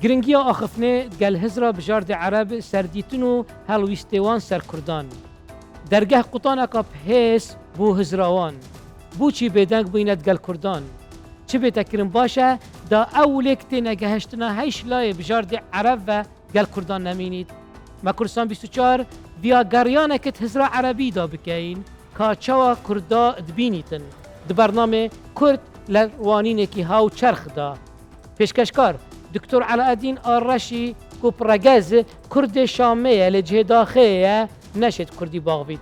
گرنگیا آخفنه گل هزرا بجارد عرب سردیتنو هلویستوان سر کردان درگه قطان اکا بحیس بو هزراوان بو چی بیدنگ بویند گل کردان چه بیتکرم باشه دا اولک تی نگهشتنا هیش لای بجارد عرب و گل کردان نمینید ما کردستان 24 ویا گریانکت هزرا عربی دا بکین که چوا کردا دبینیتن د برنامه کرد لروانینکی هاو چرخ دا پیشکشکار دکتر علاءالدین آرشی کوپرگز کرد شامیه لجه داخله نشد کردی باغوید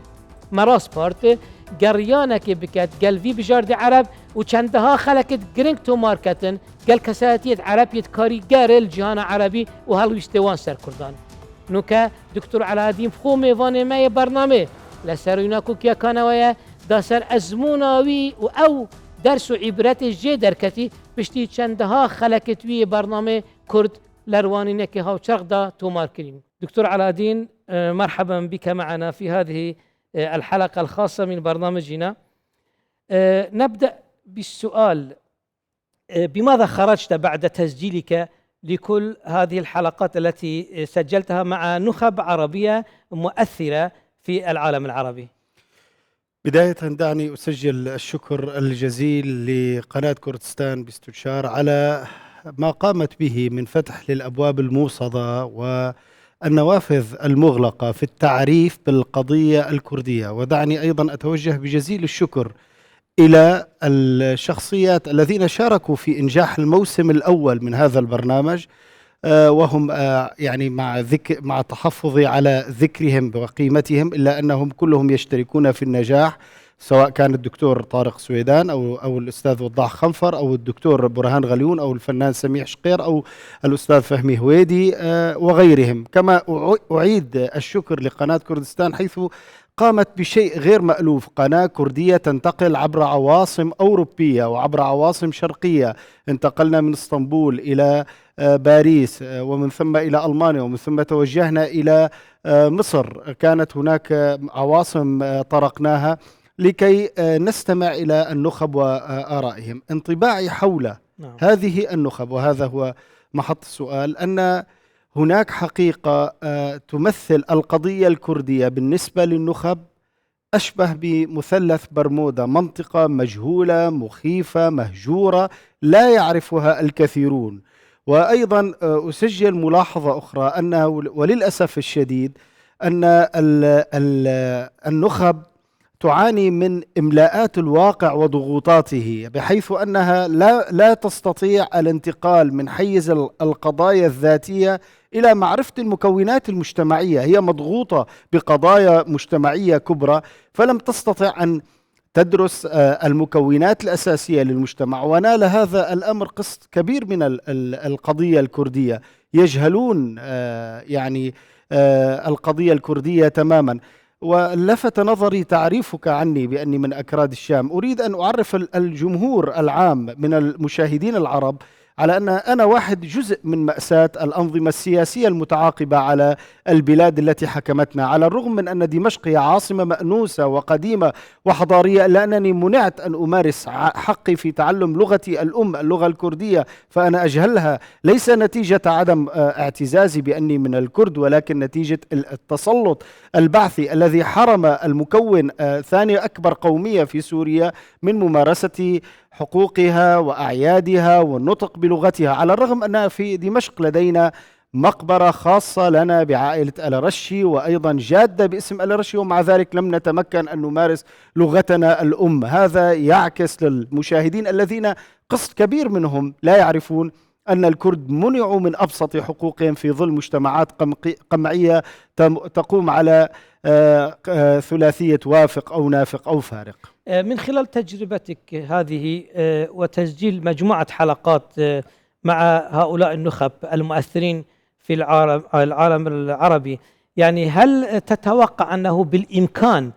مراس پارت گریانکی بکت گلوی بجارد عرب و چندها خلکت گرنگ تو مارکتن گل کساتیت عربیت کاریگر الجهان عربی و هلویستوان سر کردان نوکه دکتر علاءالدین بخو میوان مای برنامه لسروینا کوکیا کانویا داسر ازموناوی و او درس و عبرت جه درکتی بشتی چندها خلکتوی برنامه کرد لروانینك هاو شرق تومار كريم. دكتور علاءالدين مرحبا بك معنا في هذه الحلقة الخاصة من برنامجنا. نبدأ بالسؤال: بماذا خرجت بعد تسجيلك لكل هذه الحلقات التي سجلتها مع نخب عربية مؤثرة في العالم العربي؟ بداية دعني أسجل الشكر الجزيل لقناة كردستان باستشار على ما قامت به من فتح للأبواب الموصدة والنوافذ المغلقة في التعريف بالقضية الكردية. ودعني أيضا أتوجه بجزيل الشكر إلى الشخصيات الذين شاركوا في إنجاح الموسم الأول من هذا البرنامج، وهم يعني مع تحفظي على ذكرهم وقيمتهم، إلا أنهم كلهم يشتركون في النجاح، سواء كان الدكتور طارق سويدان أو الأستاذ وضاح خنفر أو الدكتور برهان غليون أو الفنان سميح شقير أو الأستاذ فهمي هويدي وغيرهم. كما أعيد الشكر لقناة كردستان حيث قامت بشيء غير مألوف، قناة كردية تنتقل عبر عواصم أوروبية وعبر عواصم شرقية. انتقلنا من اسطنبول إلى باريس ومن ثم إلى ألمانيا ومن ثم توجهنا إلى مصر. كانت هناك عواصم طرقناها لكي نستمع إلى النخب وآرائهم. انطباعي حول هذه النخب، وهذا هو محط السؤال، أن هناك حقيقة تمثل القضية الكردية بالنسبة للنخب أشبه بمثلث برمودا، منطقة مجهولة مخيفة مهجورة لا يعرفها الكثيرون. وأيضا أسجل ملاحظة أخرى أنه وللأسف الشديد أن النخب تعاني من إملاءات الواقع وضغوطاته، بحيث أنها لا تستطيع الانتقال من حيز القضايا الذاتية إلى معرفة المكونات المجتمعية. هي مضغوطة بقضايا مجتمعية كبرى فلم تستطع أن تدرس المكونات الأساسية للمجتمع، ونال هذا الأمر قسط كبير من القضية الكردية. يجهلون يعني القضية الكردية تماما. ولفت نظري تعريفك عني بأني من أكراد الشام. أريد أن أعرف الجمهور العام من المشاهدين العرب على أن أنا واحد جزء من مأساة الأنظمة السياسية المتعاقبة على البلاد التي حكمتنا. على الرغم من أن دمشق هي عاصمة مأنوسة وقديمة وحضارية، إلا أنني منعت أن أمارس حقي في تعلم لغتي الأم اللغة الكردية، فأنا أجهلها ليس نتيجة عدم اعتزازي بأني من الكرد، ولكن نتيجة التسلط البعثي الذي حرم المكون ثاني أكبر قومية في سوريا من ممارسة حقوقها وأعيادها والنطق بلغتها. على الرغم أن في دمشق لدينا مقبرة خاصة لنا بعائلة الرشي وأيضا جادة باسم الرشي، ومع ذلك لم نتمكن أن نمارس لغتنا الأم. هذا يعكس للمشاهدين الذين قسط كبير منهم لا يعرفون أن الكرد منعوا من أبسط حقوقهم في ظل مجتمعات قمعية تقوم على ثلاثية وافق أو نافق أو فارق. من خلال تجربتك هذه وتسجيل مجموعة حلقات مع هؤلاء النخب المؤثرين في العالم العربي، يعني هل تتوقع أنه بالإمكان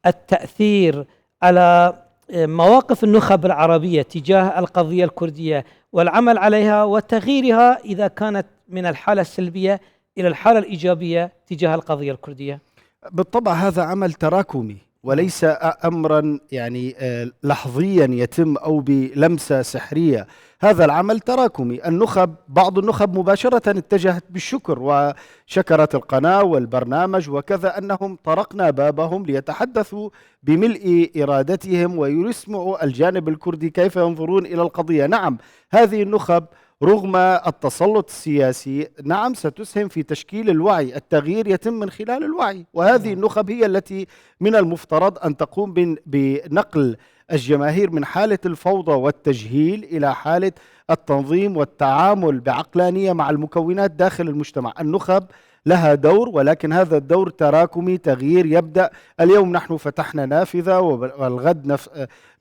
التأثير على مواقف النخب العربية تجاه القضية الكردية والعمل عليها وتغييرها إذا كانت من الحالة السلبية إلى الحالة الإيجابية تجاه القضية الكردية؟ بالطبع هذا عمل تراكمي، وليس أمرا يعني لحظيا يتم أو بلمسة سحرية. هذا العمل تراكمي. بعض النخب مباشرة اتجهت بالشكر وشكرت القناة والبرنامج وكذا، أنهم طرقنا بابهم ليتحدثوا بملء إرادتهم ويسمعوا الجانب الكردي كيف ينظرون إلى القضية. نعم، هذه النخب رغم التسلط السياسي نعم ستسهم في تشكيل الوعي. التغيير يتم من خلال الوعي، وهذه النخب هي التي من المفترض أن تقوم بنقل الجماهير من حالة الفوضى والتجهيل إلى حالة التنظيم والتعامل بعقلانية مع المكونات داخل المجتمع. النخب لها دور، ولكن هذا الدور تراكمي. تغيير يبدأ اليوم، نحن فتحنا نافذة والغد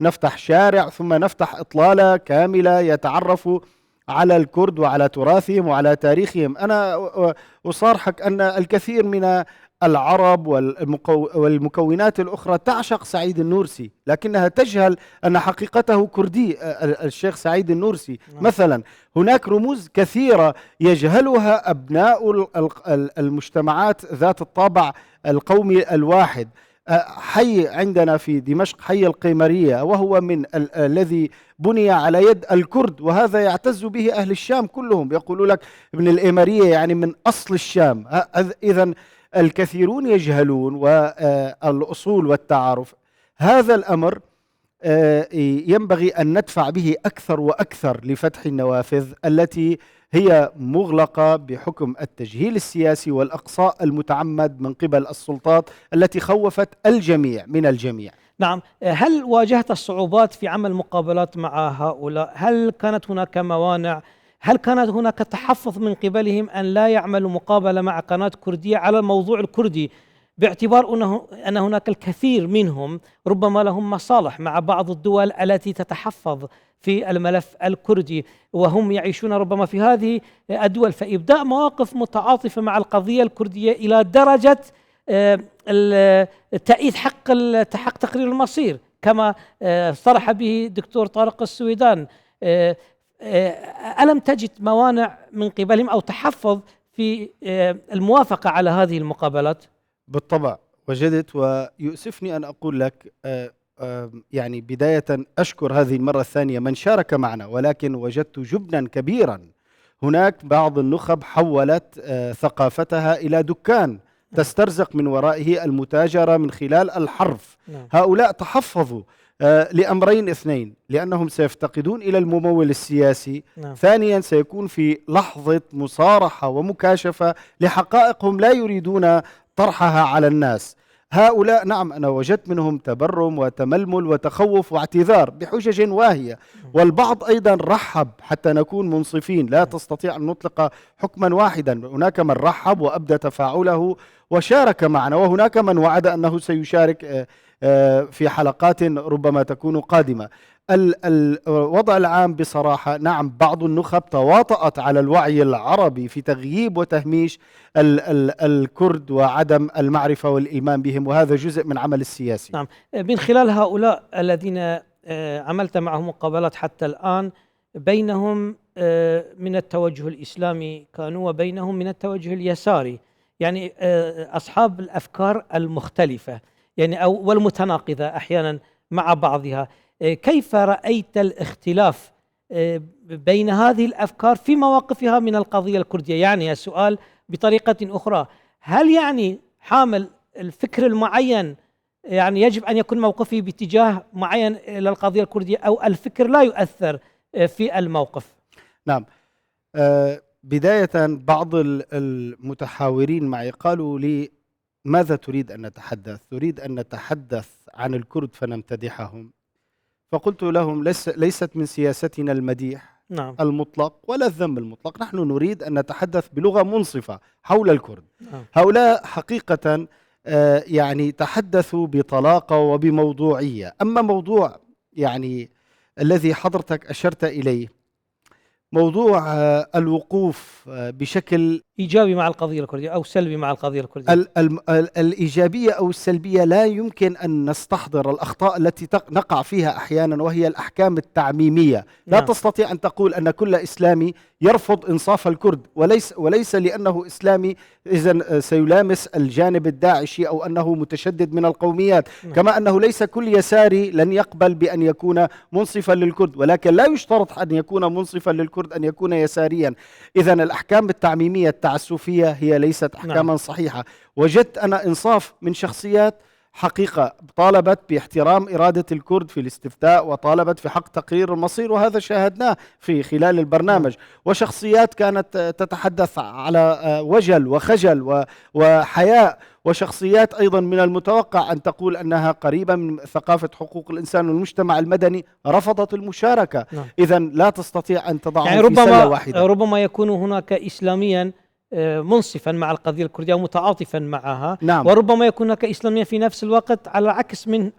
نفتح شارع، ثم نفتح إطلالة كاملة يتعرف على الكرد وعلى تراثهم وعلى تاريخهم. أنا أصارحك أن الكثير من العرب والمكونات الأخرى تعشق سعيد النورسي، لكنها تجهل أن حقيقته كردي. الشيخ سعيد النورسي مثلا، هناك رموز كثيرة يجهلها أبناء المجتمعات ذات الطابع القومي الواحد. حي عندنا في دمشق حي القيمرية، وهو من الذي بني على يد الكرد، وهذا يعتز به أهل الشام كلهم، يقولوا لك ابن الإيمارية يعني من أصل الشام. إذن الكثيرون يجهلون والأصول والتعارف. هذا الأمر ينبغي أن ندفع به أكثر وأكثر لفتح النوافذ التي هي مغلقة بحكم التجهيل السياسي والإقصاء المتعمد من قبل السلطات التي خوفت الجميع من الجميع. نعم. هل واجهت الصعوبات في عمل مقابلات مع هؤلاء؟ هل كانت هناك موانع؟ هل كانت هناك تحفظ من قبلهم أن لا يعملوا مقابلة مع قناة كردية على الموضوع الكردي، باعتبار أن هناك الكثير منهم ربما لهم مصالح مع بعض الدول التي تتحفظ في الملف الكردي، وهم يعيشون ربما في هذه الدول، فإبداء مواقف متعاطفة مع القضية الكردية إلى درجة تأييد حق تقرير المصير كما صرح به الدكتور طارق السويدان. ألم تجد موانع من قبلهم أو تحفظ في الموافقة على هذه المقابلات؟ بالطبع وجدت، ويؤسفني أن أقول لك يعني بداية أشكر هذه المرة الثانية من شارك معنا، ولكن وجدت جبنا كبيرا. هناك بعض النخب حولت ثقافتها إلى دكان تسترزق من ورائه المتاجرة من خلال الحرف. هؤلاء تحفظوا لأمرين اثنين: لأنهم سيفتقدون إلى الممول السياسي، ثانيا سيكون في لحظة مصارحة ومكاشفة لحقائق هم لا يريدون طرحها على الناس. هؤلاء نعم أنا وجدت منهم تبرم وتململ وتخوف واعتذار بحجج واهية، والبعض أيضا رحب. حتى نكون منصفين، لا تستطيع أن نطلق حكما واحدا. هناك من رحب وأبدى تفاعله وشارك معنا، وهناك من وعد أنه سيشارك في حلقات ربما تكون قادمة. الوضع العام بصراحة نعم، بعض النخب تواطأت على الوعي العربي في تغييب وتهميش الكرد وعدم المعرفة والإيمان بهم، وهذا جزء من عمل السياسي. نعم. من خلال هؤلاء الذين عملت معهم مقابلات حتى الآن، بينهم من التوجه الإسلامي كانوا وبينهم من التوجه اليساري، يعني أصحاب الأفكار المختلفة يعني والمتناقضة أحيانا مع بعضها. كيف رأيت الاختلاف بين هذه الأفكار في مواقفها من القضية الكردية؟ يعني السؤال بطريقة أخرى: هل يعني حامل الفكر المعين يعني يجب أن يكون موقفه باتجاه معين إلى القضية الكردية، أو الفكر لا يؤثر في الموقف؟ نعم. بداية بعض المتحاورين معي قالوا لي: ماذا تريد أن نتحدث؟ تريد أن نتحدث عن الكرد فنمتدحهم؟ فقلت لهم: ليست من سياستنا المديح نعم. المطلق ولا الذم المطلق، نحن نريد أن نتحدث بلغة منصفة حول الكرد. هؤلاء حقيقة يعني تحدثوا بطلاقة وبموضوعية. أما موضوع يعني الذي حضرتك أشرت إليه، موضوع الوقوف بشكل إيجابي مع القضية الكردية أو سلبي مع القضية الكردية؟ الإيجابية أو السلبية لا يمكن أن نستحضر الأخطاء التي نقع فيها أحيانا، وهي الأحكام التعميمية. لا نعم. تستطيع أن تقول أن كل إسلامي يرفض إنصاف الكرد، وليس لأنه إسلامي إذن سيلامس الجانب الداعشي أو أنه متشدد من القوميات. نعم. كما أنه ليس كل يساري لن يقبل بأن يكون منصفا للكرد، ولكن لا يشترط أن يكون منصفا للكرد أن يكون يساريا. إذن الأحكام التعميمية التعسفية هي ليست أحكاما صحيحة. وجدت أنا إنصاف من شخصيات حقيقة طالبت باحترام إرادة الكرد في الاستفتاء، وطالبت في حق تقرير المصير، وهذا شاهدناه في خلال البرنامج. وشخصيات كانت تتحدث على وجل وخجل وحياء، وشخصيات أيضا من المتوقع أن تقول أنها قريبة من ثقافة حقوق الإنسان والمجتمع المدني رفضت المشاركة. إذن لا تستطيع أن تضعهم يعني في سلة واحدة. ربما يكون هناك إسلاميا منصفا مع القضية الكردية ومتعاطفا معها. نعم. وربما يكون هناك إسلاميا في نفس الوقت على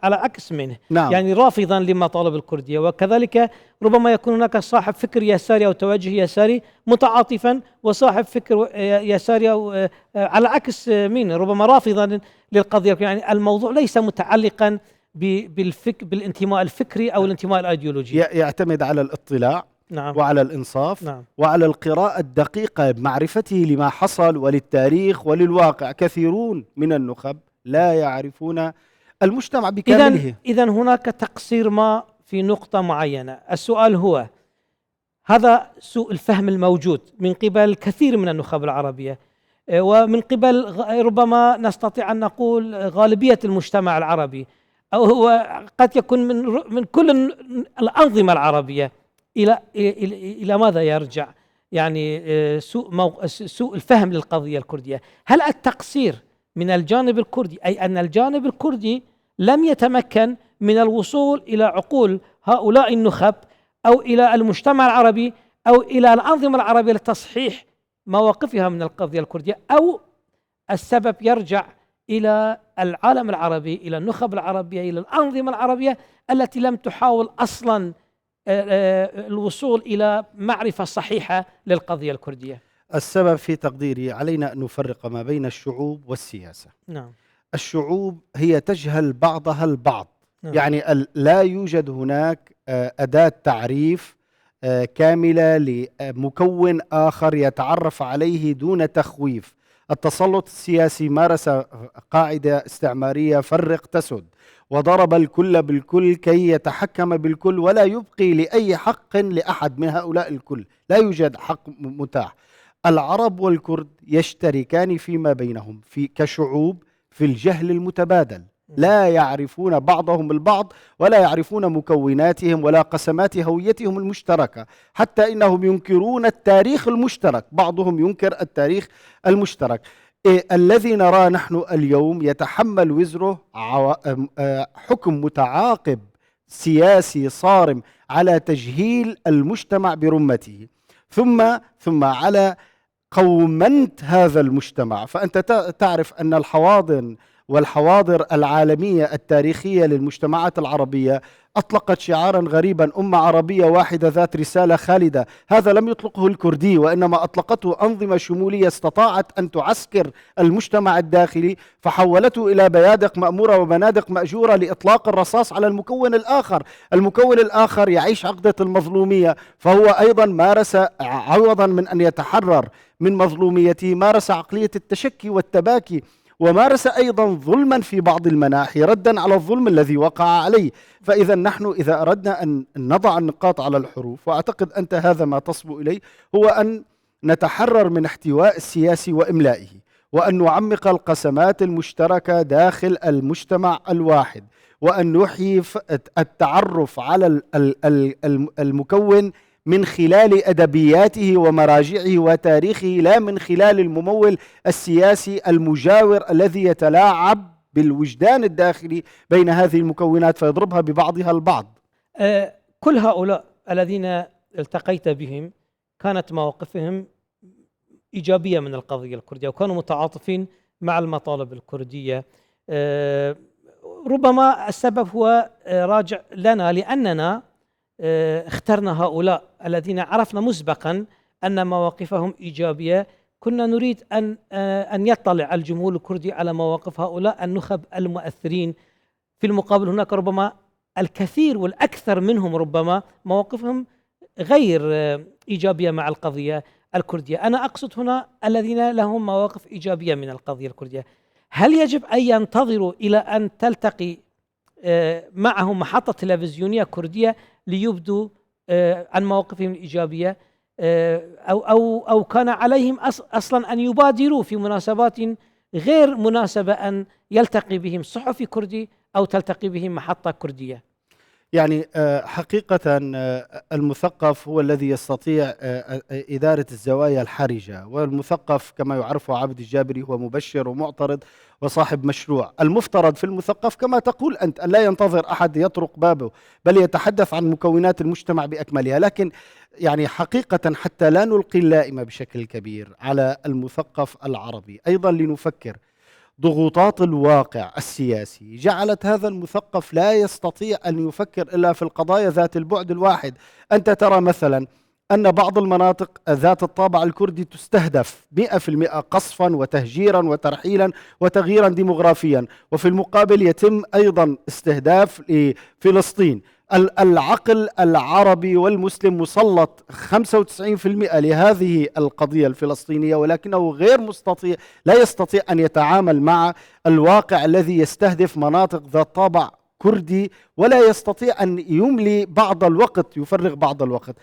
عكس منه. نعم. يعني رافضا لمطالب الكردية. وكذلك ربما يكون هناك صاحب فكر يساري أو توجه يساري متعاطفا، وصاحب فكر يساري أو على عكس منه ربما رافضا للقضية. يعني الموضوع ليس متعلقا بالانتماء الفكري أو الانتماء الأيديولوجي، يعتمد على الاطلاع. نعم. وعلى الإنصاف. نعم. وعلى القراءة الدقيقة بمعرفته لما حصل وللتاريخ وللواقع. كثيرون من النخب لا يعرفون المجتمع بكامله. إذن هناك تقصير ما في نقطة معينة. السؤال هو، هذا سوء الفهم الموجود من قبل كثير من النخب العربية، ومن قبل ربما نستطيع أن نقول غالبية المجتمع العربي، أو هو قد يكون من كل الأنظمة العربية. إلى ماذا يرجع يعني سوء الفهم للقضية الكردية؟ هل التقصير من الجانب الكردي، أي أن الجانب الكردي لم يتمكن من الوصول إلى عقول هؤلاء النخب أو إلى المجتمع العربي أو إلى الأنظمة العربية لتصحيح مواقفها من القضية الكردية، أو السبب يرجع إلى العالم العربي، إلى النخب العربية، إلى الأنظمة العربية التي لم تحاول أصلاً الوصول إلى معرفة صحيحة للقضية الكردية؟ السبب في تقديري علينا أن نفرق ما بين الشعوب والسياسة. نعم. الشعوب هي تجهل بعضها البعض. نعم. يعني لا يوجد هناك أداة تعريف كاملة لمكون آخر يتعرف عليه دون تخويف. التسلط السياسي مارس قاعدة استعمارية فرق تسد، وضرب الكل بالكل كي يتحكم بالكل، ولا يبقي لأي حق لأحد من هؤلاء الكل. لا يوجد حق متاح. العرب والكرد يشتركان فيما بينهم كشعوب في الجهل المتبادل. لا يعرفون بعضهم البعض، ولا يعرفون مكوناتهم ولا قسمات هويتهم المشتركة، حتى إنهم ينكرون التاريخ المشترك. بعضهم ينكر التاريخ المشترك. الذي نراه نحن اليوم يتحمل وزره حكم متعاقب سياسي صارم على تجهيل المجتمع برمته، ثم على قومنت هذا المجتمع. فأنت تعرف أن الحواضن والحواضر العالمية التاريخية للمجتمعات العربية أطلقت شعارا غريبا: أمة عربية واحدة ذات رسالة خالدة. هذا لم يطلقه الكردي، وإنما أطلقته أنظمة شمولية استطاعت أن تعسكر المجتمع الداخلي، فحولته إلى بيادق مأمورة وبنادق مأجورة لإطلاق الرصاص على المكون الآخر. المكون الآخر يعيش عقدة المظلومية، فهو أيضا مارس عوضا من أن يتحرر من مظلوميته مارس عقلية التشكي والتباكي، ومارس أيضا ظلما في بعض المناحي ردا على الظلم الذي وقع عليه. فإذا نحن إذا أردنا أن نضع النقاط على الحروف، وأعتقد أنت هذا ما تصبو إليه، هو أن نتحرر من احتواء السياسي وإملائه، وأن نعمق القسمات المشتركة داخل المجتمع الواحد، وأن نحيي التعرف على المكون من خلال أدبياته ومراجعه وتاريخه، لا من خلال الممول السياسي المجاور الذي يتلاعب بالوجدان الداخلي بين هذه المكونات فيضربها ببعضها البعض. كل هؤلاء الذين التقيت بهم كانت مواقفهم إيجابية من القضية الكردية، وكانوا متعاطفين مع المطالب الكردية. ربما السبب هو راجع لنا، لأننا اخترنا هؤلاء الذين عرفنا مسبقا أن مواقفهم إيجابية كنا نريد أن يطلع الجمهور الكردي على مواقف هؤلاء النخب المؤثرين. في المقابل هناك ربما الكثير والأكثر منهم ربما مواقفهم غير إيجابية مع القضية الكردية. أنا أقصد هنا الذين لهم مواقف إيجابية من القضية الكردية. هل يجب أن ينتظروا إلى أن تلتقي معهم محطة تلفزيونية كردية ليبدوا عن مواقفهم الإيجابية، أو كان عليهم أصلا أن يبادروا في مناسبات غير مناسبة أن يلتقي بهم صحفي كردي أو تلتقي بهم محطة كردية؟ يعني حقيقة المثقف هو الذي يستطيع إدارة الزوايا الحرجة، والمثقف كما يعرفه عبد الجابري هو مبشر ومعترض وصاحب مشروع. المفترض في المثقف كما تقول أنت أن لا ينتظر أحد يطرق بابه، بل يتحدث عن مكونات المجتمع بأكملها. لكن يعني حقيقة حتى لا نلقي اللائمة بشكل كبير على المثقف العربي، أيضا لنفكر ضغوطات الواقع السياسي جعلت هذا المثقف لا يستطيع أن يفكر إلا في القضايا ذات البعد الواحد. أنت ترى مثلا أن بعض المناطق ذات الطابع الكردي تستهدف 100% قصفا وتهجيرا وترحيلا وتغييرا ديمغرافيا، وفي المقابل يتم أيضا استهداف لفلسطين. العقل العربي والمسلم مسلط 95% لهذه القضية الفلسطينية، ولكنه غير مستطيع، لا يستطيع أن يتعامل مع الواقع الذي يستهدف مناطق ذات طابع كردي، ولا يستطيع أن يملي بعض الوقت، يفرغ بعض الوقت.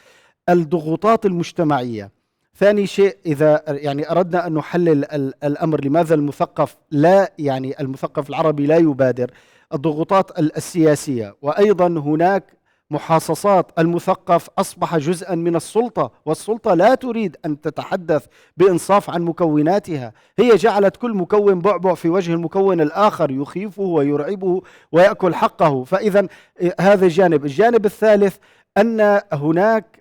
الضغوطات المجتمعية. ثاني شيء، إذا يعني أردنا أن نحلل الأمر لماذا المثقف لا، يعني المثقف العربي لا يبادر، الضغوطات السياسية، وأيضا هناك محاصصات. المثقف أصبح جزءا من السلطة، والسلطة لا تريد أن تتحدث بإنصاف عن مكوناتها، هي جعلت كل مكون بعبع في وجه المكون الآخر، يخيفه ويرعبه ويأكل حقه. فإذا هذا الجانب الثالث أن هناك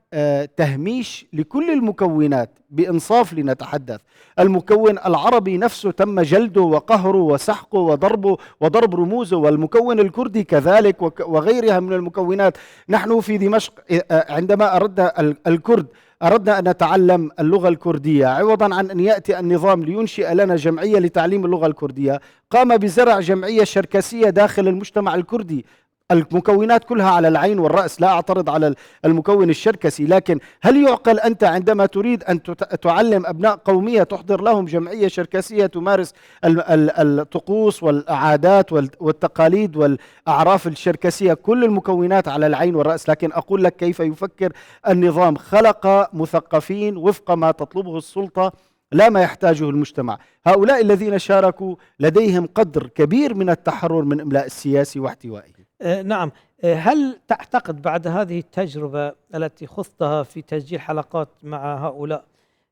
تهميش لكل المكونات بإنصاف. لنتحدث المكون العربي نفسه تم جلده وقهره وسحقه وضربه وضرب رموزه، والمكون الكردي كذلك وغيرها من المكونات. نحن في دمشق عندما أردنا أن نتعلم اللغة الكردية، عوضا عن أن يأتي النظام لينشئ لنا جمعية لتعليم اللغة الكردية، قام بزرع جمعية شركسية داخل المجتمع الكردي. المكونات كلها على العين والرأس، لا أعترض على المكون الشركسي، لكن هل يعقل أنت عندما تريد أن تعلم أبناء قومية تحضر لهم جمعية شركسية تمارس الطقوس والعادات والتقاليد والأعراف الشركسية، كل المكونات على العين والرأس، لكن أقول لك كيف يفكر النظام. خلق مثقفين وفق ما تطلبه السلطة لا ما يحتاجه المجتمع. هؤلاء الذين شاركوا لديهم قدر كبير من التحرر من إملاء السياسي واحتوائه. نعم. هل تعتقد بعد هذه التجربة التي خضتها في تسجيل حلقات مع هؤلاء،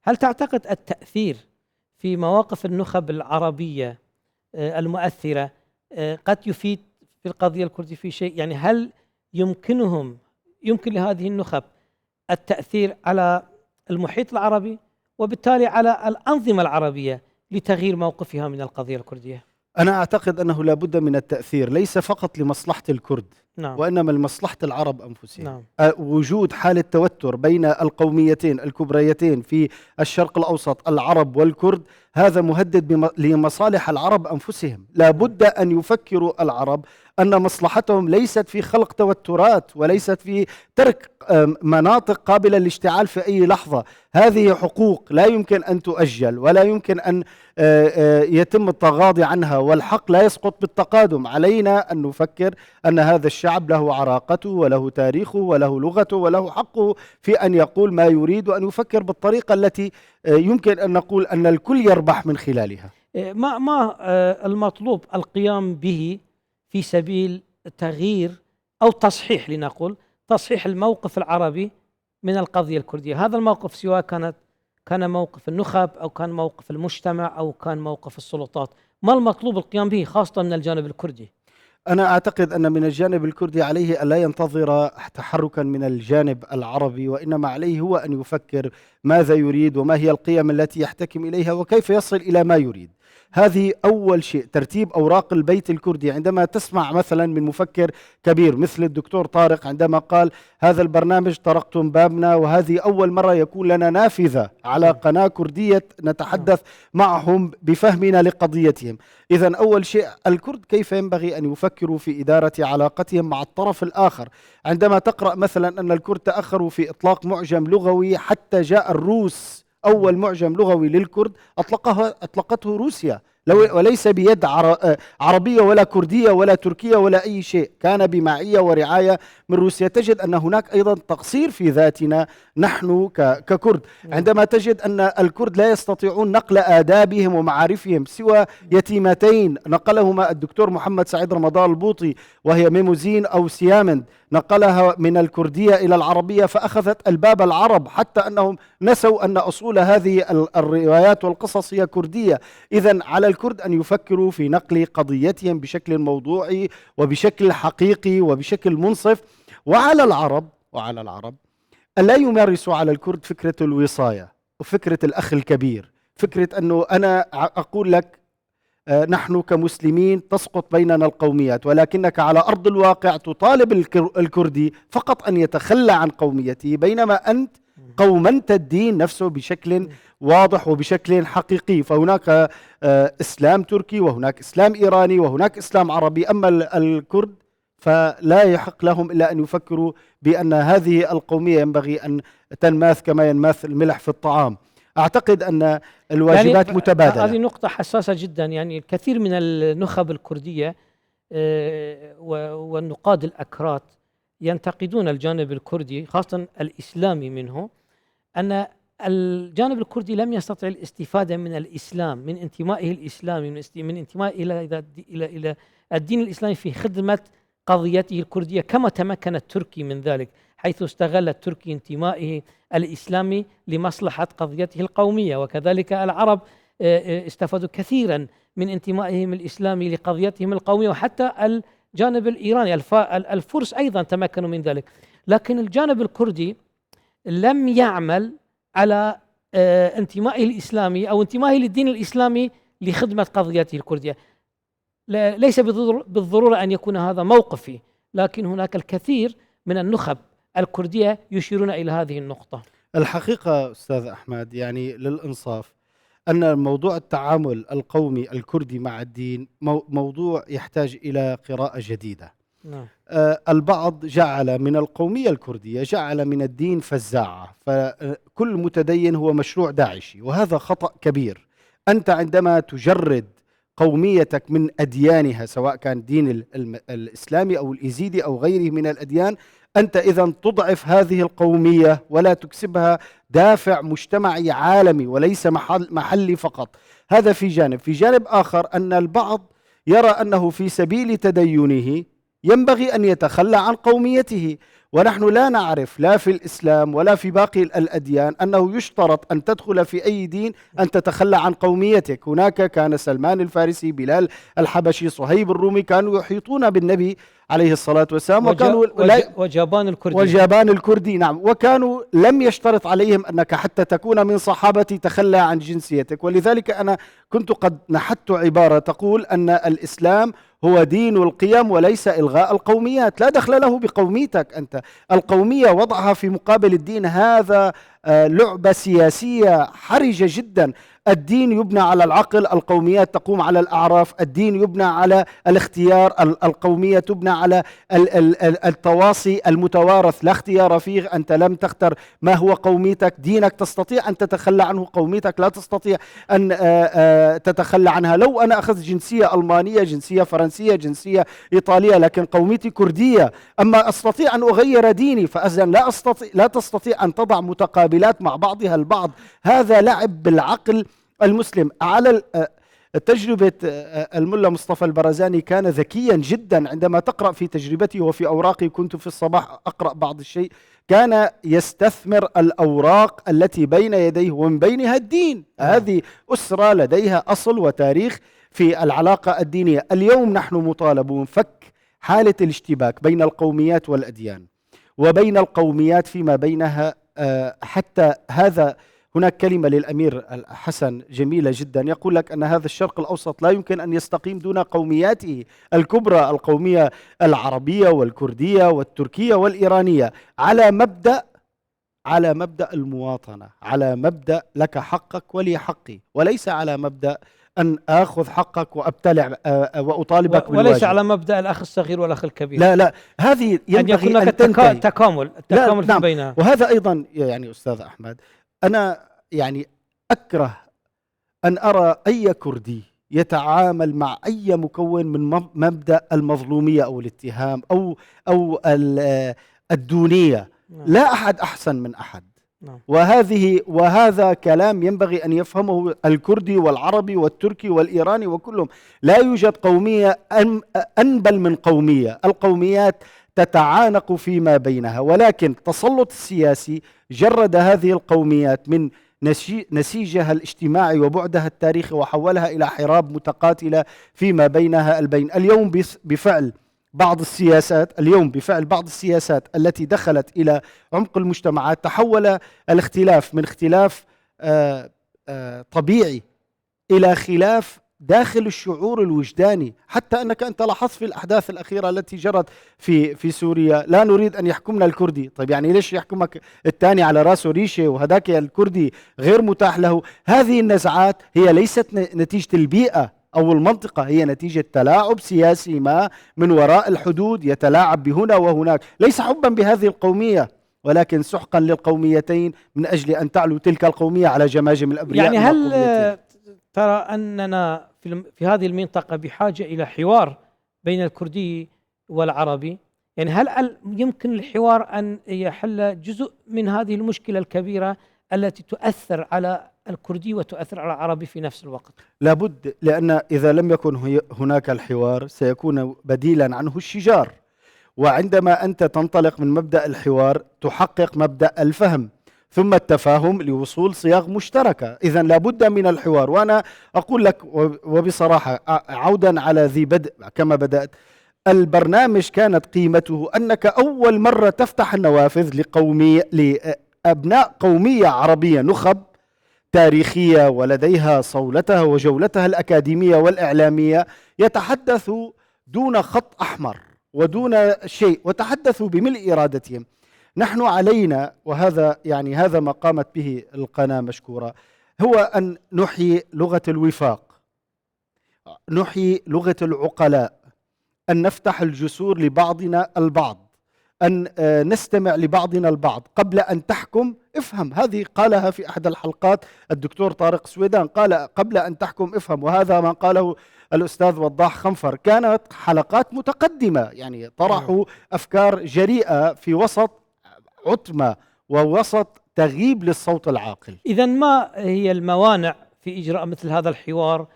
هل تعتقد التأثير في مواقف النخب العربية المؤثرة قد يفيد في القضية الكردية في شيء؟ يعني هل يمكن لهذه النخب التأثير على المحيط العربي وبالتالي على الأنظمة العربية لتغيير موقفها من القضية الكردية؟ أنا أعتقد أنه لا بد من التأثير، ليس فقط لمصلحة الكرد، نعم. وإنما لمصلحة العرب أنفسهم. نعم. وجود حالة توتر بين القوميتين الكبريتين في الشرق الأوسط، العرب والكرد، هذا مهدد لمصالح العرب أنفسهم. لا بد أن يفكروا العرب أن مصلحتهم ليست في خلق توترات، وليست في ترك مناطق قابلة للاشتعال في أي لحظة. هذه حقوق لا يمكن أن تؤجل، ولا يمكن أن يتم التغاضي عنها، والحق لا يسقط بالتقادم. علينا أن نفكر أن هذا الشعب له عراقته وله تاريخه وله لغته وله حقه في أن يقول ما يريد، وأن يفكر بالطريقة التي يمكن أن نقول أن الكل يربح من خلالها. ما المطلوب القيام به في سبيل تغيير أو تصحيح، لنقول تصحيح الموقف العربي من القضية الكردية؟ هذا الموقف سواء كان موقف النخب أو كان موقف المجتمع أو كان موقف السلطات، ما المطلوب القيام به خاصة من الجانب الكردي؟ أنا أعتقد أن من الجانب الكردي عليه ألا ينتظر تحركا من الجانب العربي، وإنما عليه هو أن يفكر ماذا يريد وما هي القيم التي يحتكم إليها وكيف يصل إلى ما يريد. هذه أول شيء، ترتيب أوراق البيت الكردي. عندما تسمع مثلا من مفكر كبير مثل الدكتور طارق عندما قال هذا البرنامج طرقتم بابنا، وهذه أول مرة يكون لنا نافذة على قناة كردية نتحدث معهم بفهمنا لقضيتهم. إذن أول شيء، الكرد كيف ينبغي أن يفكروا في إدارة علاقتهم مع الطرف الآخر. عندما تقرأ مثلا أن الكرد تأخروا في إطلاق معجم لغوي حتى جاء الروس، أول معجم لغوي للكرد أطلقته روسيا، وليس بيد عربية ولا كردية ولا تركية ولا أي شيء، كان بمعية ورعاية من روسيا. تجد أن هناك أيضا تقصير في ذاتنا نحن ككرد، عندما تجد أن الكرد لا يستطيعون نقل آدابهم ومعارفهم سوى يتيمتين نقلهما الدكتور محمد سعيد رمضان البوطي، وهي ميموزين أو سيامند، نقلها من الكردية إلى العربية فأخذت الباب العرب، حتى أنهم نسوا أن أصول هذه الروايات والقصص هي كردية. إذن على الكرد أن يفكروا في نقل قضيتهم بشكل موضوعي وبشكل حقيقي وبشكل منصف. وعلى العرب أن لا يمارسوا على الكرد فكرة الوصاية وفكرة الأخ الكبير، فكرة أنه أنا أقول لك نحن كمسلمين تسقط بيننا القوميات، ولكنك على أرض الواقع تطالب الكردي فقط أن يتخلى عن قوميته، بينما أنت قومنت الدين نفسه بشكل واضح وبشكل حقيقي. فهناك إسلام تركي وهناك إسلام إيراني وهناك إسلام عربي، أما الكرد فلا يحق لهم إلا أن يفكروا بأن هذه القومية ينبغي أن تنماث كما ينماث الملح في الطعام. أعتقد أن الواجبات يعني متبادلة. هذه نقطة حساسة جدا. يعني الكثير من النخب الكردية والنقاد الأكراد ينتقدون الجانب الكردي خاصة الإسلامي منه، أن الجانب الكردي لم يستطع الاستفادة من الإسلام، من انتمائه الإسلامي، من انتمائه إلى الدين الإسلامي في خدمة قضيته الكردية كما تمكن التركي من ذلك، حيث استغل التركي انتمائه الإسلامي لمصلحة قضيته القومية. وكذلك العرب استفادوا كثيرا من انتمائهم الإسلامي لقضيتهم القومية، وحتى الجانب الإيراني الفرس أيضا تمكنوا من ذلك. لكن الجانب الكردي لم يعمل على انتمائه الإسلامي أو انتمائه للدين الإسلامي لخدمة قضيته الكردية. ليس بالضرورة أن يكون هذا موقفي، لكن هناك الكثير من النخب الكردية يشيرون إلى هذه النقطة. الحقيقة أستاذ أحمد، يعني للإنصاف أن موضوع التعامل القومي الكردي مع الدين موضوع يحتاج إلى قراءة جديدة. نعم. البعض جعل من القومية الكردية جعل من الدين فزاعة، فكل متدين هو مشروع داعشي، وهذا خطأ كبير. أنت عندما تجرد قوميتك من أديانها، سواء كان دين الإسلامي أو الإيزيدي أو غيره من الأديان، أنت إذن تضعف هذه القومية ولا تكسبها دافع مجتمعي عالمي وليس محلي فقط. هذا في جانب. في جانب آخر أن البعض يرى أنه في سبيل تدينه ينبغي أن يتخلى عن قوميته، ونحن لا نعرف لا في الإسلام ولا في باقي الأديان أنه يشترط أن تدخل في أي دين أن تتخلى عن قوميتك. هناك كان سلمان الفارسي، بلال الحبشي، صهيب الرومي، كانوا يحيطون بالنبي عليه الصلاة والسلام، وكانوا وجابان الكردي نعم، وكانوا لم يشترط عليهم أنك حتى تكون من صحابتي تخلى عن جنسيتك. ولذلك أنا كنت قد نحت عبارة تقول أن الإسلام هو دين القيم وليس إلغاء القوميات، لا دخل له بقوميتك أنت. القومية وضعها في مقابل الدين هذا لعبة سياسية حرجة جدا. الدين يبنى على العقل، القوميات تقوم على الأعراف. الدين يبنى على الاختيار، القومية تبنى على التواصي المتوارث لا اختيار فيه. أنت لم تختر ما هو قوميتك، دينك تستطيع أن تتخلى عنه، قوميتك لا تستطيع أن تتخلى عنها. لو أنا أخذت جنسية ألمانية، جنسية فرنسية، جنسية إيطالية، لكن قوميتي كردية، أما أستطيع أن أغير ديني، فأذن لا تستطيع أن تضع متقابلات مع بعضها البعض. هذا لعب بالعقل المسلم. على تجربة الملا مصطفى البرزاني كان ذكيا جدا عندما تقرأ في تجربته وفي أوراقي، كنت في الصباح أقرأ بعض الشيء، كان يستثمر الأوراق التي بين يديه ومن بينها الدين. هذه أسرة لديها أصل وتاريخ في العلاقة الدينية. اليوم نحن مطالبون فك حالة الاشتباك بين القوميات والأديان وبين القوميات فيما بينها، حتى هذا هناك كلمة للأمير حسن جميلة جدا، يقول لك أن هذا الشرق الأوسط لا يمكن أن يستقيم دون قومياته الكبرى، القومية العربية والكردية والتركية والإيرانية، على مبدأ المواطنة، على مبدأ لك حقك ولي حقي، وليس على مبدأ أن آخذ حقك وأبتلع وأطالبك وليس بالواجب. على مبدأ الأخ الصغير والأخ الكبير. لا هذه أن ينبغي يكون هناك أن تنتهي. التكامل نعم. بينها. وهذا أيضا يعني أستاذ أحمد، أنا يعني أكره أن أرى أي كردي يتعامل مع أي مكون من مبدأ المظلومية أو الاتهام أو الدونية. نعم. لا أحد أحسن من أحد. نعم. وهذا كلام ينبغي أن يفهمه الكردي والعربي والتركي والإيراني وكلهم. لا يوجد قومية أنبل من قومية، القوميات تتعانق فيما بينها، ولكن التسلط السياسي جرد هذه القوميات من نسيجها الاجتماعي وبعدها التاريخي وحولها إلى حراب متقاتلة فيما بينها البين. اليوم بفعل بعض السياسات التي دخلت إلى عمق المجتمعات، تحول الاختلاف من اختلاف طبيعي إلى خلاف داخل الشعور الوجداني. حتى أنت لاحظت في الأحداث الأخيرة التي جرت في سوريا، لا نريد أن يحكمنا الكردي. طيب يعني ليش يحكمك الثاني على راسه ريشة وهداك الكردي غير متاح له؟ هذه النزعات هي ليست نتيجة البيئة أو المنطقة، هي نتيجة تلاعب سياسي ما من وراء الحدود، يتلاعب بهنا وهناك، ليس حبا بهذه القومية ولكن سحقا للقوميتين من أجل أن تعلو تلك القومية على جماجم الأبرياء. يعني هل ترى أننا في هذه المنطقة بحاجة إلى حوار بين الكردي والعربي؟ يعني هل يمكن الحوار أن يحل جزء من هذه المشكلة الكبيرة التي تؤثر على الكردي وتؤثر على العربي في نفس الوقت؟ لابد، لأن إذا لم يكن هناك الحوار سيكون بديلا عنه الشجار. وعندما أنت تنطلق من مبدأ الحوار تحقق مبدأ الفهم ثم التفاهم لوصول صياغ مشتركة. إذن لابد من الحوار. وأنا أقول لك وبصراحة، عودا على ذي بدء كما بدأت البرنامج، كانت قيمته أنك أول مرة تفتح النوافذ لأبناء قومية عربية نخب تاريخية ولديها صولتها وجولتها الأكاديمية والإعلامية، يتحدثوا دون خط أحمر ودون شيء، وتحدثوا بملء إرادتهم. نحن علينا، وهذا يعني هذا ما قامت به القناة مشكورة، هو أن نحيي لغة الوفاق، نحيي لغة العقلاء، أن نفتح الجسور لبعضنا البعض، أن نستمع لبعضنا البعض. قبل أن تحكم افهم، هذه قالها في أحد الحلقات الدكتور طارق سويدان، قال قبل أن تحكم افهم، وهذا ما قاله الأستاذ وضاح خنفر. كانت حلقات متقدمة، يعني طرحوا أفكار جريئة في وسط عتمة ووسط تغييب للصوت العاقل. إذن ما هي الموانع في إجراء مثل هذا الحوار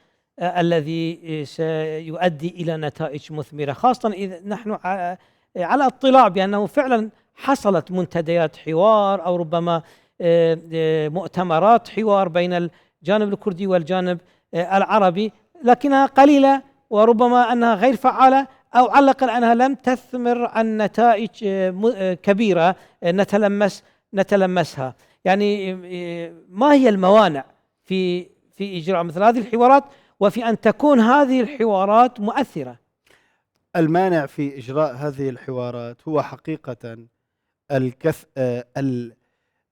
الذي سيؤدي إلى نتائج مثمرة، خاصة إذا نحن على اطلاع بأنه فعلا حصلت منتديات حوار أو ربما مؤتمرات حوار بين الجانب الكردي والجانب العربي، لكنها قليلة وربما أنها غير فعالة، أو على الأقل أنها لم تثمر عن نتائج كبيرة نتلمسها. يعني ما هي الموانع في إجراء مثل هذه الحوارات وفي أن تكون هذه الحوارات مؤثرة؟ المانع في إجراء هذه الحوارات هو حقيقة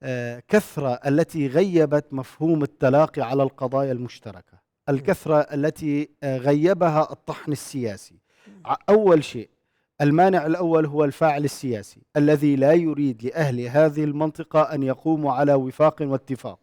الكثرة التي غيبت مفهوم التلاقي على القضايا المشتركة، الكثرة التي غيبها الطحن السياسي. أول شيء، المانع الأول هو الفاعل السياسي الذي لا يريد لأهل هذه المنطقة أن يقوموا على وفاق واتفاق،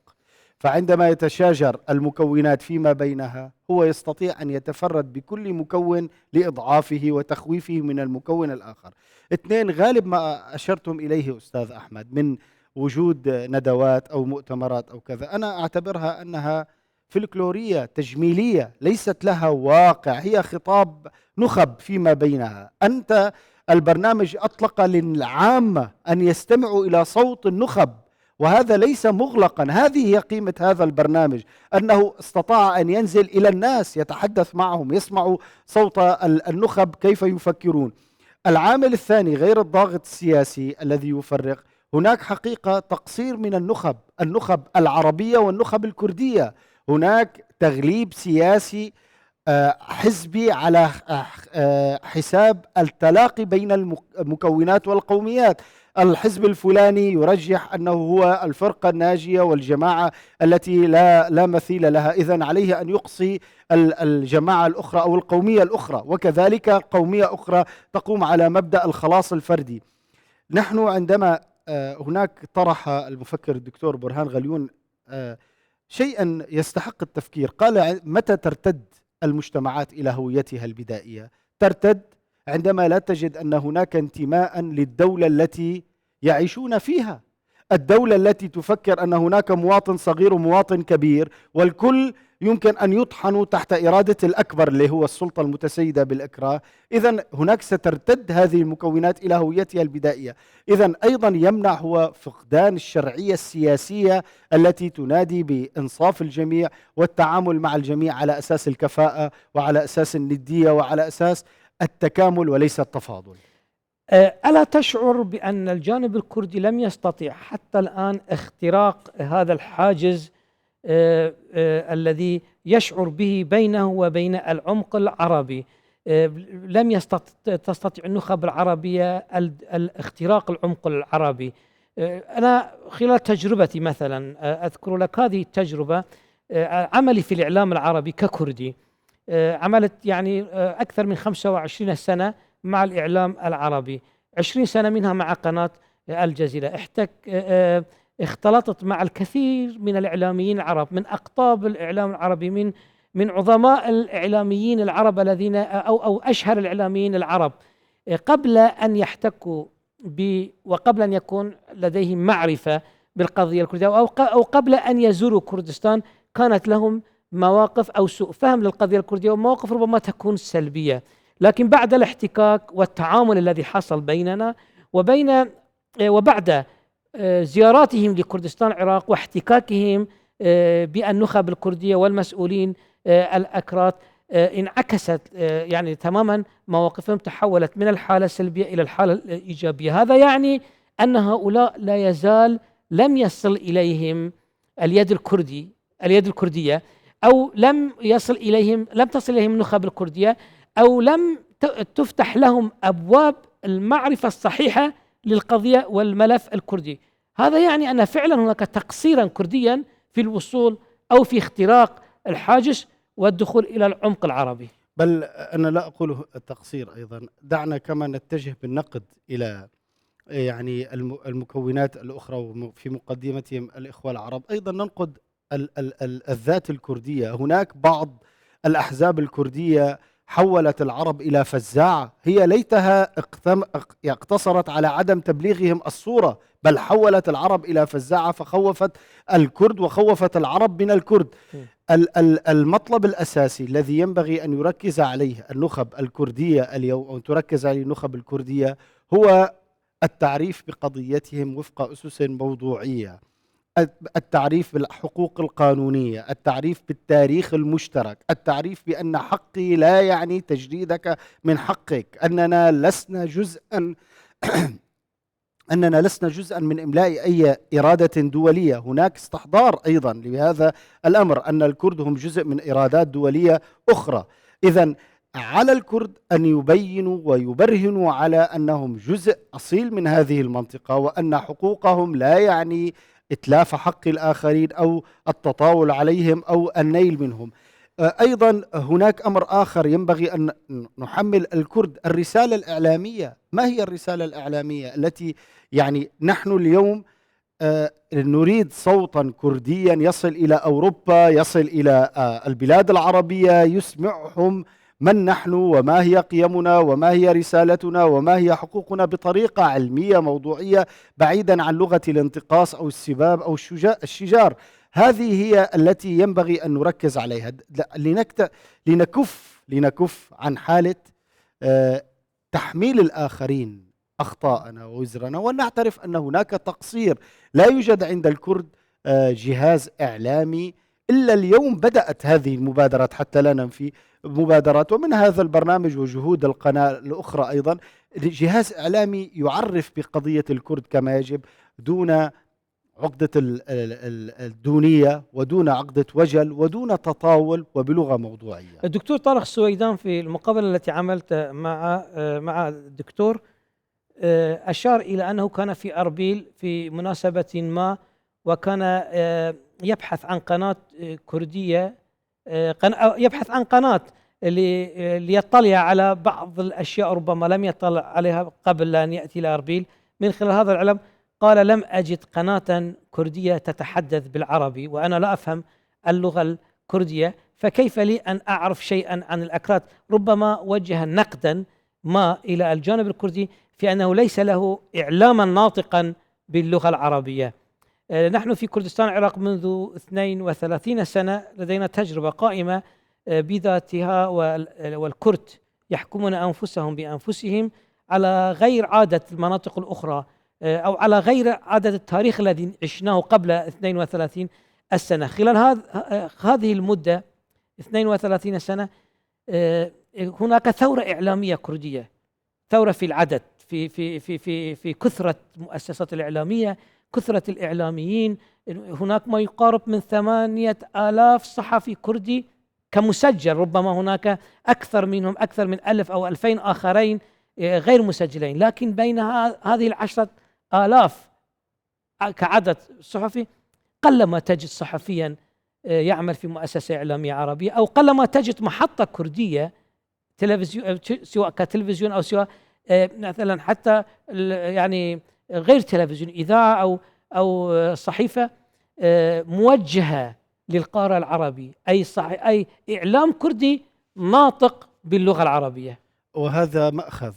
فعندما يتشاجر المكونات فيما بينها هو يستطيع أن يتفرد بكل مكون لإضعافه وتخويفه من المكون الآخر. اثنين، غالب ما أشرتم إليه أستاذ أحمد من وجود ندوات أو مؤتمرات أو كذا، أنا أعتبرها أنها فلكلورية تجميلية ليست لها واقع، هي خطاب نخب فيما بينها. أنت البرنامج أطلق للعامة أن يستمعوا إلى صوت النخب، وهذا ليس مغلقا. هذه هي قيمة هذا البرنامج، أنه استطاع أن ينزل إلى الناس، يتحدث معهم، يسمعوا صوت النخب كيف يفكرون. العامل الثاني غير الضاغط السياسي الذي يفرق هناك حقيقة تقصير من النخب العربية والنخب الكردية. هناك تغليب سياسي حزبي على حساب التلاقي بين المكونات والقوميات. الحزب الفلاني يرجح أنه هو الفرقة الناجية والجماعة التي لا مثيل لها، إذن عليه أن يقصي الجماعة الأخرى أو القومية الأخرى، وكذلك قومية أخرى تقوم على مبدأ الخلاص الفردي. نحن عندما هناك طرح المفكر الدكتور برهان غليون شيئا يستحق التفكير. قال: متى ترتد المجتمعات إلى هويتها البدائية؟ ترتد عندما لا تجد أن هناك انتماء للدولة التي يعيشون فيها، الدولة التي تفكر أن هناك مواطن صغير ومواطن كبير، والكل يمكن أن يطحنوا تحت إرادة الأكبر اللي هو السلطة المتسيدة بالإكراه. إذن هناك سترتد هذه المكونات إلى هويتها البدائية. إذن أيضا يمنع هو فقدان الشرعية السياسية التي تنادي بإنصاف الجميع والتعامل مع الجميع على أساس الكفاءة وعلى أساس الندية وعلى أساس التكامل وليس التفاضل. ألا تشعر بأن الجانب الكردي لم يستطيع حتى الآن اختراق هذا الحاجز الذي يشعر به بينه وبين العمق العربي؟ لم تستطيع النخب العربية اختراق العمق العربي. أنا خلال تجربتي مثلا أذكر لك هذه التجربة، عملي في الإعلام العربي ككردي. عملت يعني أكثر من 25 سنة مع الإعلام العربي، 20 سنة منها مع قناة الجزيرة. اختلطت مع الكثير من الإعلاميين العرب، من أقطاب الإعلام العربي، من عظماء الإعلاميين العرب الذين أو أشهر الإعلاميين العرب، قبل أن يحتكوا وقبل أن يكون لديهم معرفة بالقضية الكردية، أو قبل أن يزوروا كردستان، كانت لهم مواقف أو سوء فهم للقضية الكردية، ومواقف ربما تكون سلبية. لكن بعد الاحتكاك والتعامل الذي حصل بيننا وبعد زياراتهم لكردستان العراق واحتكاكهم بالنخب الكردية والمسؤولين الأكراد، انعكست يعني تماما، مواقفهم تحولت من الحالة السلبية إلى الحالة الإيجابية. هذا يعني أن هؤلاء لا يزال لم يصل إليهم اليد الكردية، أو لم تصل إليهم النخب الكردية، أو لم تفتح لهم أبواب المعرفة الصحيحة للقضية والملف الكردي. هذا يعني أن فعلا هناك تقصيرا كرديا في الوصول أو في اختراق الحاجز والدخول إلى العمق العربي. بل أنا لا أقول التقصير أيضا. دعنا كما نتجه بالنقد إلى يعني المكونات الأخرى، وفي مقدمتهم الإخوة العرب، أيضا ننقد الذات الكردية. هناك بعض الأحزاب الكردية حولت العرب إلى فزاعة، هي ليتها اقتصرت على عدم تبليغهم الصورة، بل حولت العرب إلى فزاعة، فخوفت الكرد وخوفت العرب من الكرد. المطلب الأساسي الذي ينبغي أن يركز عليه النخب الكردية اليوم، أو تركز عليه النخب الكردية، هو التعريف بقضيتهم وفق أسس موضوعية، التعريف بالحقوق القانونية، التعريف بالتاريخ المشترك، التعريف بأن حقي لا يعني تجريدك من حقك، أننا لسنا جزءا من إملاء أي إرادة دولية. هناك استحضار أيضا لهذا الأمر، أن الكرد هم جزء من إرادات دولية أخرى. إذن على الكرد أن يبينوا ويبرهنوا على أنهم جزء أصيل من هذه المنطقة، وأن حقوقهم لا يعني إتلاف حق الآخرين أو التطاول عليهم أو النيل منهم. أيضا هناك أمر آخر ينبغي أن نحمل الكرد، الرسالة الإعلامية. ما هي الرسالة الإعلامية التي يعني نحن اليوم نريد صوتا كرديا يصل إلى أوروبا، يصل إلى البلاد العربية، يسمعهم من نحن وما هي قيمنا وما هي رسالتنا وما هي حقوقنا بطريقة علمية موضوعية، بعيدا عن لغة الانتقاص أو السباب أو الشجار. هذه هي التي ينبغي أن نركز عليها لنكف عن حالة تحميل الآخرين أخطاءنا ووزرنا، ونعترف أن هناك تقصير. لا يوجد عند الكرد جهاز إعلامي إلا اليوم بدأت هذه المبادرات، حتى لا ننفي مبادرات ومن هذا البرنامج وجهود القناة الأخرى أيضا. جهاز إعلامي يعرف بقضية الكرد كما يجب، دون عقدة الدونية، ودون عقدة وجل، ودون تطاول، وبلغة موضوعية. الدكتور طارق السويدان في المقابلة التي عملت مع الدكتور أشار إلى أنه كان في أربيل في مناسبة ما، وكان يبحث عن قناة كردية، يبحث عن قناة ليطلع على بعض الأشياء ربما لم يطلع عليها قبل أن يأتي إلى أربيل. من خلال هذا العلم قال: لم أجد قناة كردية تتحدث بالعربي وأنا لا أفهم اللغة الكردية، فكيف لي أن أعرف شيئا عن الأكراد؟ ربما وجه نقدا ما إلى الجانب الكردي في أنه ليس له إعلاما ناطقا باللغة العربية. نحن في كردستان العراق منذ 32 سنة لدينا تجربة قائمة بذاتها، والكرد يحكمون أنفسهم بأنفسهم على غير عادة المناطق الأخرى، أو على غير عادة التاريخ الذي عشناه قبل 32 السنة. خلال هذه المدة 32 سنة هناك ثورة إعلامية كردية، ثورة في العدد، في كثرة المؤسسات الإعلامية، كثرة الإعلاميين. هناك ما يقارب من 8,000 صحفي كردي كمسجل، ربما هناك أكثر منهم، أكثر من 1000 أو 2000 آخرين غير مسجلين، لكن بين هذه 10,000 كعدد صحفي قلما تجد صحفيا يعمل في مؤسسة إعلامية عربية، أو قلما تجد محطة كردية تلفزيون، سواء كتلفزيون أو سواء مثلا حتى يعني غير تلفزيون، إذاعة أو صحيفة موجهة للقارئ العربي، أي إعلام كردي ناطق باللغة العربية. وهذا مأخذ.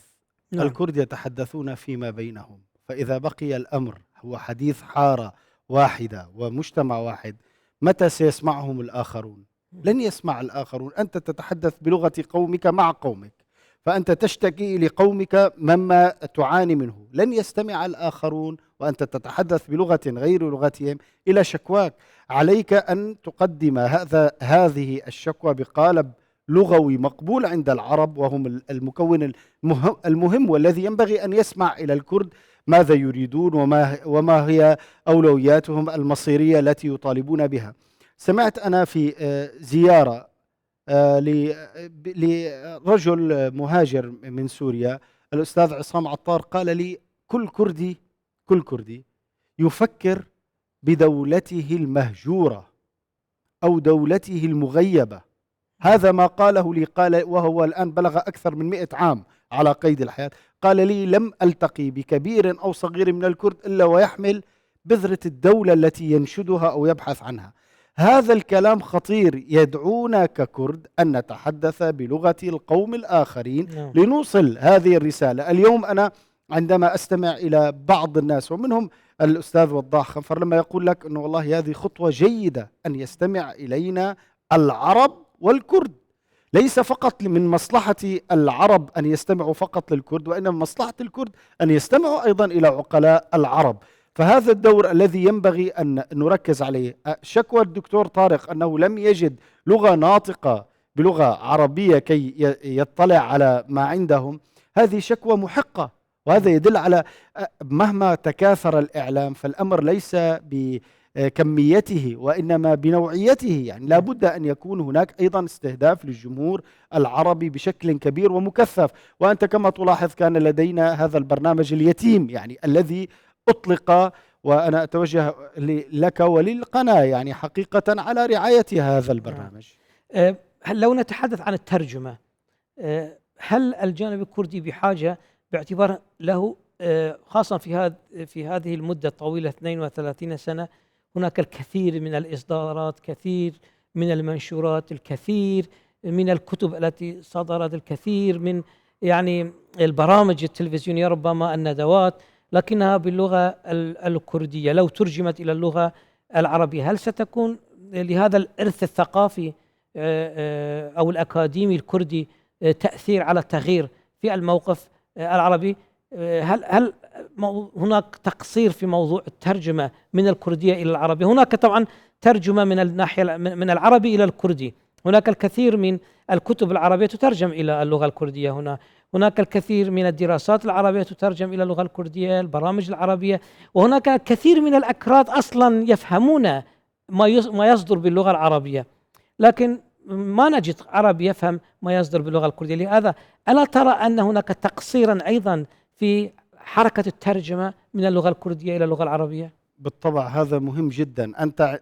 نعم. الكرد يتحدثون فيما بينهم، فإذا بقي الأمر هو حديث حارة واحدة ومجتمع واحد، متى سيسمعهم الآخرون؟ لن يسمع الآخرون. أنت تتحدث بلغة قومك مع قومك، فأنت تشتكي لقومك مما تعاني منه، لن يستمع الآخرون وأنت تتحدث بلغة غير لغتهم إلى شكواك. عليك أن تقدم هذه الشكوى بقالب لغوي مقبول عند العرب، وهم المكون المهم والذي ينبغي أن يسمع إلى الكرد ماذا يريدون وما هي أولوياتهم المصيرية التي يطالبون بها. سمعت أنا في زيارة لرجل مهاجر من سوريا، الأستاذ عصام عطار، قال لي: كل كردي يفكر بدولته المهجورة أو دولته المغيبة. هذا ما قاله لي، قال وهو الآن بلغ أكثر من 100 عام على قيد الحياة. قال لي: لم ألتقي بكبير أو صغير من الكرد إلا ويحمل بذرة الدولة التي ينشدها أو يبحث عنها. هذا الكلام خطير. يدعونا ككرد أن نتحدث بلغة القوم الآخرين لنوصل هذه الرسالة. اليوم أنا عندما أستمع إلى بعض الناس ومنهم الأستاذ وضاح خنفر لما يقول لك أنه والله هذه خطوة جيدة أن يستمع إلينا العرب والكرد، ليس فقط من مصلحة العرب أن يستمعوا فقط للكرد، وإنما من مصلحة الكرد أن يستمعوا أيضا إلى عقلاء العرب. فهذا الدور الذي ينبغي أن نركز عليه. شكوى الدكتور طارق أنه لم يجد لغة ناطقة بلغة عربية كي يطلع على ما عندهم، هذه شكوى محقة، وهذا يدل على مهما تكاثر الإعلام فالأمر ليس بكميته وإنما بنوعيته. يعني لا بد أن يكون هناك أيضا استهداف للجمهور العربي بشكل كبير ومكثف. وأنت كما تلاحظ كان لدينا هذا البرنامج اليتيم يعني الذي أطلق، وأنا أتوجه لك وللقناة يعني حقيقة على رعاية هذا البرنامج. هل لو نتحدث عن الترجمة، هل الجانب الكردي بحاجة باعتبار له خاصة في هذه المدة الطويلة 32 سنة هناك الكثير من الإصدارات، كثير من المنشورات، الكثير من الكتب التي صدرت، الكثير من يعني البرامج التلفزيونية، ربما الندوات، لكنها باللغة الكردية. لو ترجمت إلى اللغة العربية هل ستكون لهذا الإرث الثقافي أو الأكاديمي الكردي تأثير على التغيير في الموقف العربي؟ هل هناك تقصير في موضوع الترجمة من الكردية إلى العربية؟ هناك طبعا ترجمة من الناحية من العربي إلى الكردي، هناك الكثير من الكتب العربية تترجم إلى اللغة الكردية، هناك الكثير من الدراسات العربية تترجم إلى اللغة الكردية، البرامج العربية، وهناك الكثير من الأكراد أصلا يفهمون ما يصدر باللغة العربية، لكن ما نجد عربي يفهم ما يصدر باللغة الكردية. لهذا ألا ترى أن هناك تقصيرا أيضا في حركة الترجمة من اللغة الكردية إلى اللغة العربية؟ بالطبع هذا مهم جدا. أنت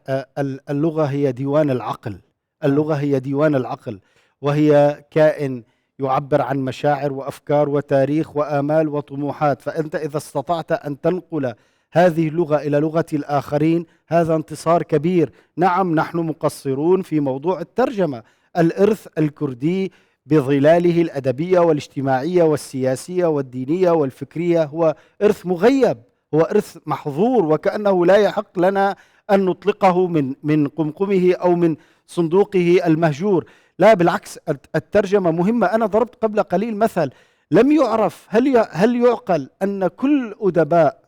اللغة هي ديوان العقل، اللغة هي ديوان العقل، وهي كائن يعبر عن مشاعر وأفكار وتاريخ وآمال وطموحات. فأنت إذا استطعت أن تنقل هذه اللغة إلى لغة الآخرين هذا انتصار كبير. نعم نحن مقصرون في موضوع الترجمة. الإرث الكردي بظلاله الأدبية والاجتماعية والسياسية والدينية والفكرية هو إرث مغيب، هو إرث محظور، وكأنه لا يحق لنا أن نطلقه من قمقمه أو من صندوقه المهجور. لا بالعكس، الترجمة مهمة. أنا ضربت قبل قليل مثل لم يعرف، هل يعقل أن كل أدباء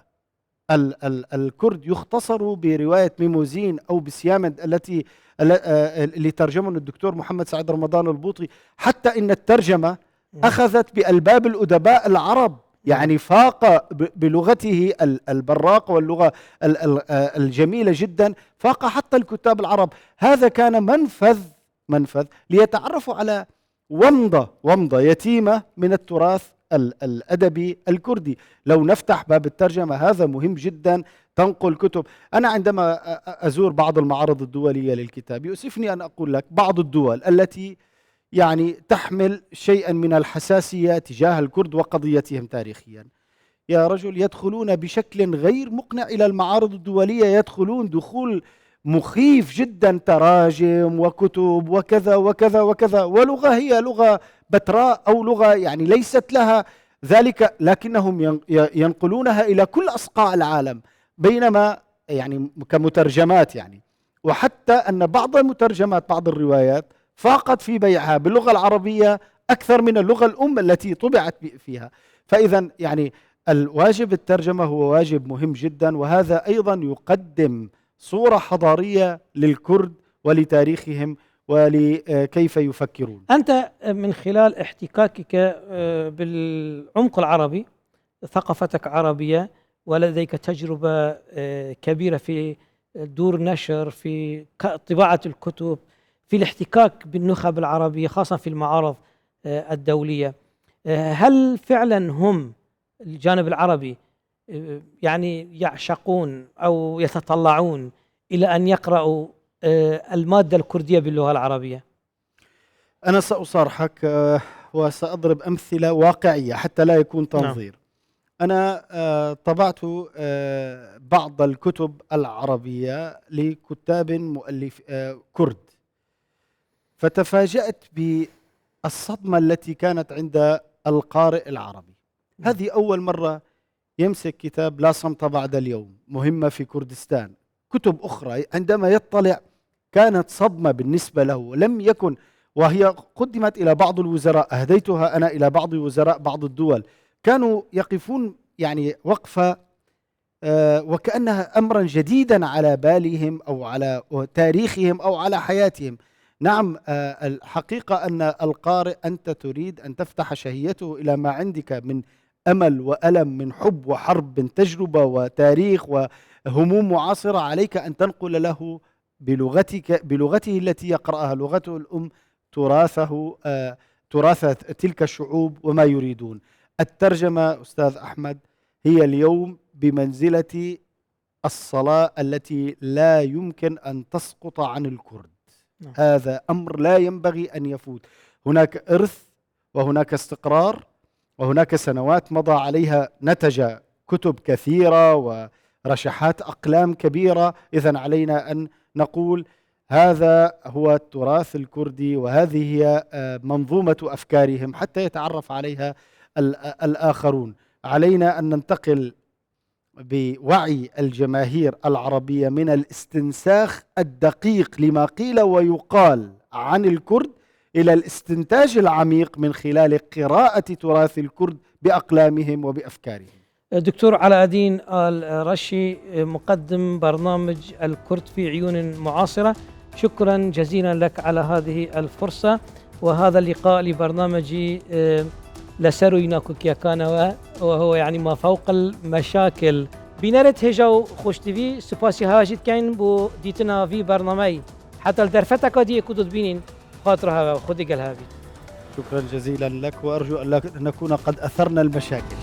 الكرد يختصروا برواية ميموزين أو بسيامد اللي ترجمه الدكتور محمد سعيد رمضان البوطي؟ حتى إن الترجمة أخذت بألباب الأدباء العرب، يعني فاق بلغته البراقة واللغة الجميلة جدا، فاق حتى الكتاب العرب. هذا كان منفذ ليتعرفوا على ومضة يتيمة من التراث الأدبي الكردي. لو نفتح باب الترجمة هذا مهم جدا. تنقل كتب. أنا عندما أزور بعض المعارض الدولية للكتاب يؤسفني أن أقول لك بعض الدول التي يعني تحمل شيئا من الحساسية تجاه الكرد وقضيتهم تاريخيا، يا رجل يدخلون بشكل غير مقنع إلى المعارض الدولية، يدخلون دخول مخيف جدا، تراجم وكتب وكذا وكذا وكذا، ولغة هي لغة بتراء أو لغة يعني ليست لها ذلك، لكنهم ينقلونها إلى كل أصقاع العالم، بينما يعني كمترجمات يعني. وحتى أن بعض المترجمات بعض الروايات فاقت في بيعها باللغة العربية أكثر من اللغة الأم التي طبعت فيها. فإذا يعني الواجب الترجمة هو واجب مهم جدا، وهذا أيضا يقدم صورة حضارية للكرد ولتاريخهم ولكيف يفكرون. أنت من خلال احتكاكك بالعمق العربي، ثقافتك عربية ولديك تجربة كبيرة في دور نشر، في طباعة الكتب، في الاحتكاك بالنخب العربية خاصة في المعارض الدولية، هل فعلا هم الجانب العربي يعني يعشقون أو يتطلعون إلى أن يقرأوا المادة الكردية باللغة العربية؟ أنا سأصارحك وسأضرب أمثلة واقعية حتى لا يكون تنظير. أنا طبعت بعض الكتب العربية لكتاب مؤلف كرد، فتفاجأت بالصدمة التي كانت عند القارئ العربي. هذه أول مرة يمسك كتاب لا صمت بعد اليوم، مهمة في كردستان، كتب أخرى عندما يطلع كانت صدمة بالنسبة له. لم يكن، وهي قدمت إلى بعض الوزراء، أهديتها أنا إلى بعض وزراء بعض الدول، كانوا يقفون يعني وقفة وكأنها أمرا جديدا على بالهم أو على تاريخهم أو على حياتهم. نعم الحقيقة أن القارئ أنت تريد أن تفتح شهيته إلى ما عندك من أمل وألم، من حب وحرب، من تجربة وتاريخ وهموم معاصرة، عليك أن تنقل له بلغته التي يقرأها، لغته الأم، تراث تلك الشعوب وما يريدون. الترجمة أستاذ أحمد هي اليوم بمنزلة الصلاة التي لا يمكن أن تسقط عن الكرد. هذا أمر لا ينبغي أن يفوت. هناك إرث وهناك استقرار وهناك سنوات مضى عليها نتج كتب كثيرة ورشحات أقلام كبيرة. إذن علينا أن نقول هذا هو التراث الكردي وهذه هي منظومة أفكارهم حتى يتعرف عليها الآخرون. علينا أن ننتقل بوعي الجماهير العربية من الاستنساخ الدقيق لما قيل ويقال عن الكرد إلى الاستنتاج العميق من خلال قراءة تراث الكرد بأقلامهم وبأفكارهم. دكتور علاء الدين آل رشي، مقدم برنامج الكرد في عيون معاصرة، شكرا جزيلا لك على هذه الفرصة وهذا اللقاء لبرنامج لسرو يناكو كيا كان وهو يعني ما فوق المشاكل. بنرد هجاو خوش تيفي سپاسی هاجید كاين بو ديتنا في برنامج حتى الدرفتك دي كودت بينين خاطرها خدي قالها بي. شكرا جزيلا لك، وأرجو أن نكون قد أثرنا المشاكل.